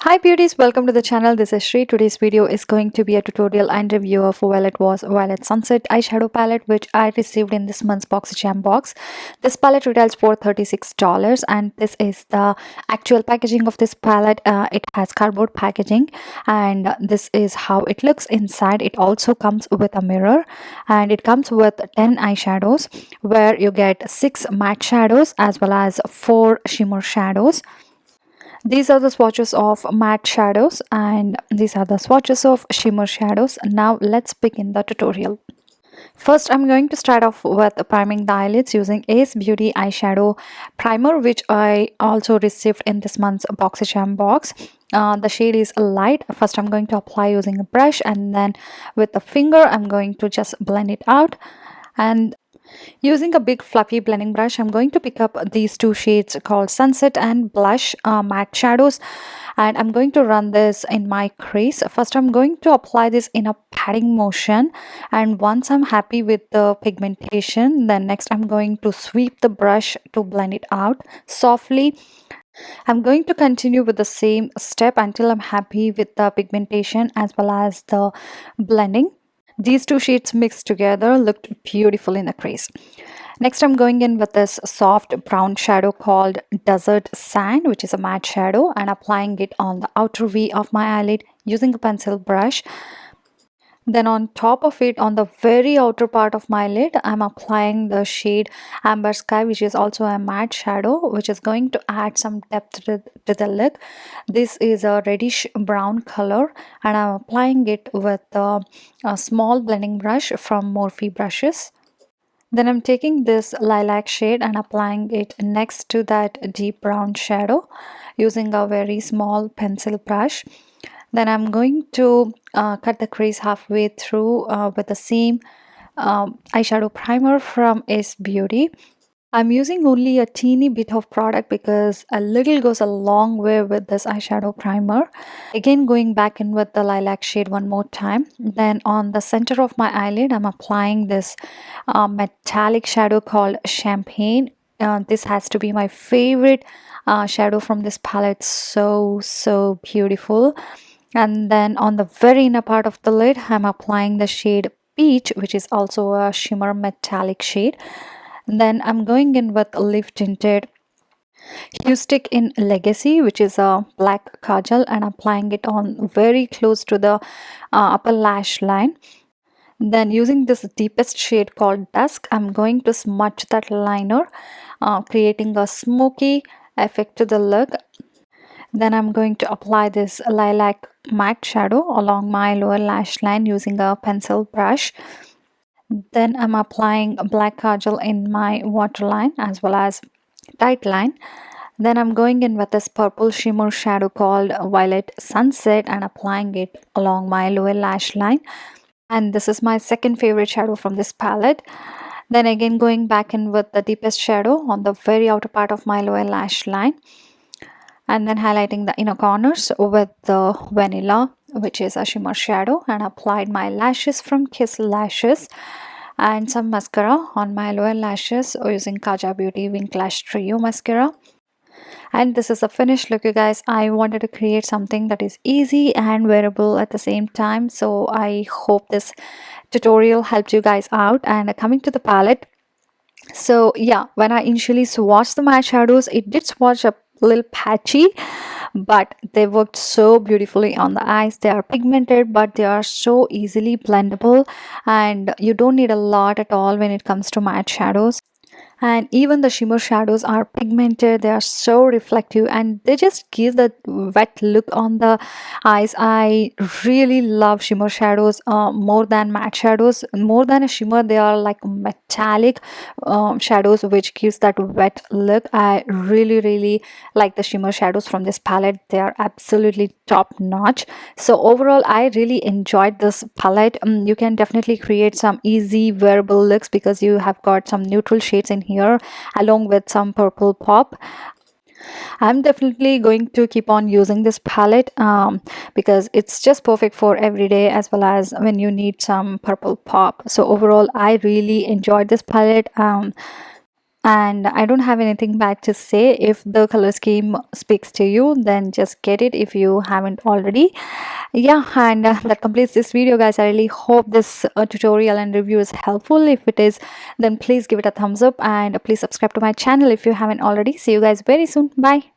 Hi beauties, welcome to the channel. This is Shri. Today's video is going to be a tutorial and review of Violet Sunset eyeshadow palette which I received in this month's Boxycharm box. This palette retails for $36 and this is the actual packaging of this palette. It has cardboard packaging and this is how it looks inside. It also comes with a mirror and it comes with 10 eyeshadows where you get 6 matte shadows as well as 4 shimmer shadows. These are the swatches of matte shadows and these are the swatches of shimmer shadows. Now let's begin the tutorial. First, I'm going to start off with priming the eyelids using Ace Beauty eyeshadow primer, which I also received in this month's Boxycharm box. The shade is light. First, I'm going to apply using a brush and then with the finger, I'm going to just blend it out. And using a big fluffy blending brush, I'm going to pick up these two shades called Sunset and Blush matte shadows and I'm going to run this in my crease. First, I'm going to apply this in a patting motion and once I'm happy with the pigmentation, then next I'm going to sweep the brush to blend it out softly. I'm going to continue with the same step until I'm happy with the pigmentation as well as the blending. These two shades mixed together looked beautiful in the crease. Next, I'm going in with this soft brown shadow called Desert Sand, which is a matte shadow, and applying it on the outer V of my eyelid using a pencil brush. Then on top of it, on the very outer part of my lid, I'm applying the shade Amber Sky, which is also a matte shadow, which is going to add some depth to the look. This is a reddish brown color and I'm applying it with a small blending brush from Morphe brushes. Then I'm taking this lilac shade and applying it next to that deep brown shadow using a very small pencil brush. Then I'm going to cut the crease halfway through with the same eyeshadow primer from Ace Beauty. I'm using only a teeny bit of product because a little goes a long way with this eyeshadow primer. Again, going back in with the lilac shade one more time. Then on the center of my eyelid, I'm applying this metallic shadow called Champagne. This has to be my favorite shadow from this palette. So beautiful. And then on the very inner part of the lid, I'm applying the shade Peach, which is also a shimmer metallic shade. Then I'm going in with Lift Tinted Hue Stick in Legacy, which is a black kajal, and applying it on very close to the upper lash line. Then using this deepest shade called Dusk, I'm going to smudge that liner, creating a smoky effect to the look. Then I'm going to apply this lilac matte shadow along my lower lash line using a pencil brush. Then I'm applying a black kajal in my waterline as well as tight line. Then I'm going in with this purple shimmer shadow called Violet Sunset and applying it along my lower lash line. And this is my second favorite shadow from this palette. Then again going back in with the deepest shadow on the very outer part of my lower lash line. And then highlighting the inner corners with the Vanilla, which is a shimmer shadow, and applied my lashes from Kiss Lashes and some mascara on my lower lashes using Kaja Beauty Wink Lash Trio mascara. And this is a finished look, you guys. I wanted to create something that is easy and wearable at the same time, so I hope this tutorial helped you guys out. And coming to the palette, so yeah, when I initially swatched the matte shadows, it did swatch a little patchy, but they worked so beautifully on the eyes. They are pigmented, but they are so easily blendable and you don't need a lot at all when it comes to matte shadows. And even the shimmer shadows are pigmented, they are so reflective and they just give that wet look on the eyes. I really love shimmer shadows more than matte shadows. More than a shimmer, they are like metallic shadows which gives that wet look. I really like the shimmer shadows from this palette. They are absolutely top notch. So overall, I really enjoyed this palette. You can definitely create some easy wearable looks because you have got some neutral shades in here along with some purple pop. I'm definitely going to keep on using this palette because it's just perfect for every day as well as when you need some purple pop. So overall, I really enjoyed this palette. and I don't have anything bad to say. If the color scheme speaks to you, then just get it if you haven't already. Yeah, and that completes this video, guys. I really hope this tutorial and review is helpful. If it is, then please give it a thumbs up, and please subscribe to my channel if you haven't already. See you guys very soon. Bye.